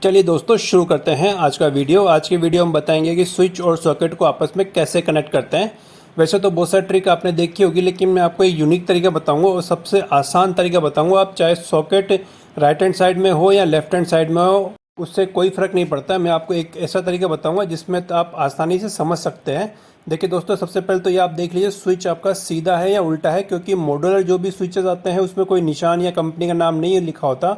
चलिए दोस्तों शुरू करते हैं आज का वीडियो। आज की वीडियो हम बताएंगे कि स्विच और सॉकेट को आपस में कैसे कनेक्ट करते हैं। वैसे तो बहुत सारी ट्रिक आपने देखी होगी, लेकिन मैं आपको एक यूनिक तरीका बताऊंगा और सबसे आसान तरीका बताऊंगा। आप चाहे सॉकेट राइट हैंड साइड में हो या लेफ्ट हैंड साइड में हो, उससे कोई फ़र्क नहीं पड़ता। मैं आपको एक ऐसा तरीका बताऊँगा जिसमें आप आसानी से समझ सकते हैं। देखिए दोस्तों, सबसे पहले तो ये आप देख लीजिए स्विच आपका सीधा है या उल्टा है, क्योंकि मॉड्यूलर जो भी स्विचेस आते हैं उसमें कोई निशान या कंपनी का नाम नहीं लिखा होता।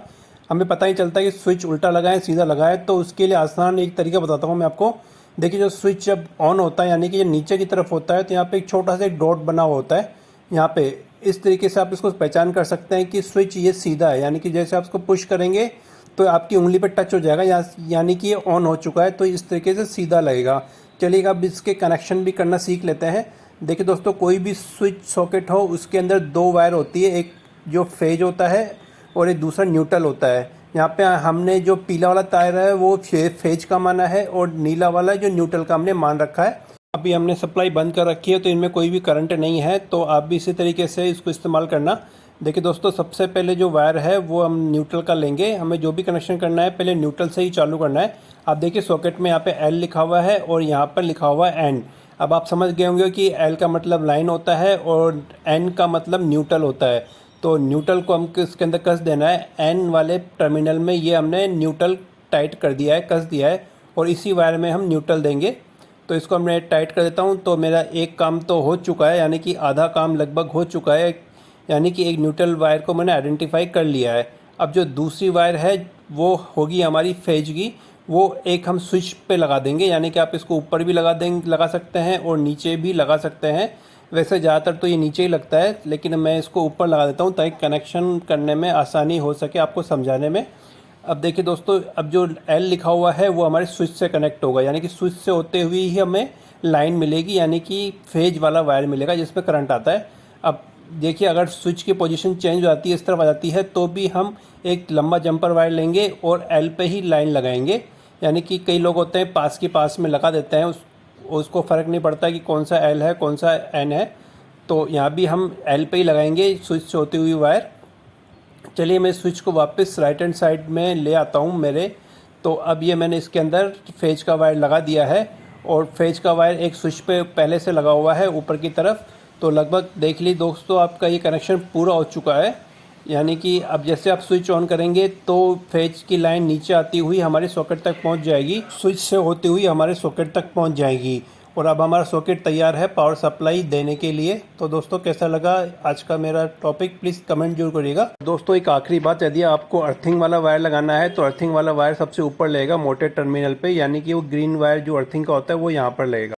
हमें पता ही चलता है कि स्विच उल्टा लगाएं सीधा लगाएं। तो उसके लिए आसान एक तरीका बताता हूँ मैं आपको। देखिए, जो स्विच जब ऑन होता है यानी कि ये नीचे की तरफ होता है, तो यहाँ पे एक छोटा सा एक डॉट बना हुआ होता है। यहाँ पे इस तरीके से आप इसको पहचान कर सकते हैं कि स्विच ये सीधा है, यानी कि जैसे आप इसको पुश करेंगे तो आपकी उंगली पर टच हो जाएगा, यानी कि ये ऑन हो चुका है। तो इस तरीके से सीधा लगेगा। चलिए अब इसके कनेक्शन भी करना सीख लेते हैं। देखिए दोस्तों, कोई भी स्विच सॉकेट हो उसके अंदर दो वायर होती है, एक जो फेज होता है और एक दूसरा न्यूट्रल होता है। यहाँ पे हमने जो पीला वाला तार है वो फेज का माना है और नीला वाला जो न्यूट्रल का हमने मान रखा है। अभी हमने सप्लाई बंद कर रखी है तो इनमें कोई भी करंट नहीं है, तो आप भी इसी तरीके से इसको इस्तेमाल करना। देखिए दोस्तों, सबसे पहले जो वायर है वो हम न्यूट्रल का लेंगे। हमें जो भी कनेक्शन करना है पहले न्यूट्रल से ही चालू करना है। आप देखिए सॉकेट में यहाँ पे एल लिखा हुआ है और यहाँ पर लिखा हुआ है एन। अब आप समझ गए होंगे कि एल का मतलब लाइन होता है और एन का मतलब न्यूट्रल होता है। तो न्यूट्रल को हम इसके अंदर कस देना है। एन वाले टर्मिनल में ये हमने न्यूट्रल टाइट कर दिया है, कस दिया है, और इसी वायर में हम न्यूट्रल देंगे। तो इसको हमने टाइट कर देता हूँ। तो मेरा एक काम तो हो चुका है, यानी कि आधा काम लगभग हो चुका है, यानी कि एक न्यूट्रल वायर को मैंने आइडेंटिफाई कर लिया है। अब जो दूसरी वायर है वो होगी हमारी फेज की, वो एक हम स्विच पे लगा देंगे। यानी कि आप इसको ऊपर भी लगा सकते हैं और नीचे भी लगा सकते हैं। वैसे ज़्यादातर तो ये नीचे ही लगता है, लेकिन मैं इसको ऊपर लगा देता हूँ ताकि कनेक्शन करने में आसानी हो सके आपको समझाने में। अब देखिए दोस्तों, अब जो एल लिखा हुआ है वो हमारे स्विच से कनेक्ट होगा, यानी कि स्विच से होते हुए ही हमें लाइन मिलेगी, यानी कि फेज वाला वायर मिलेगा जिसमें करंट आता है। अब देखिए, अगर स्विच की पोजीशन चेंज हो जाती है, इस तरफ आ जाती है, तो भी हम एक लंबा जंपर वायर लेंगे और एल पे ही लाइन लगाएंगे। यानी कि कई लोग होते हैं पास के पास में लगा देते हैं, उसको फ़र्क नहीं पड़ता कि कौन सा एल है कौन सा एन है। तो यहाँ भी हम एल पे ही लगाएंगे स्विच से होती हुई वायर। चलिए मैं स्विच को वापस राइट हैंड साइड में ले आता हूँ मेरे। तो अब ये मैंने इसके अंदर फेज का वायर लगा दिया है और फेज का वायर एक स्विच पे पहले से लगा हुआ है ऊपर की तरफ। तो लगभग देख ली दोस्तों, आपका ये कनेक्शन पूरा हो चुका है। यानी कि अब जैसे आप स्विच ऑन करेंगे तो फेज की लाइन नीचे आती हुई हमारे सॉकेट तक पहुंच जाएगी, स्विच से होती हुई हमारे सॉकेट तक पहुंच जाएगी। और अब हमारा सॉकेट तैयार है पावर सप्लाई देने के लिए। तो दोस्तों, कैसा लगा आज का मेरा टॉपिक, प्लीज़ कमेंट जरूर करिएगा। दोस्तों एक आखिरी बात, यदि आपको अर्थिंग वाला वायर लगाना है तो अर्थिंग वाला वायर सबसे ऊपर लगेगा मोटे टर्मिनल पे, यानी कि वो ग्रीन वायर जो अर्थिंग का होता है वो यहाँ पर लगेगा।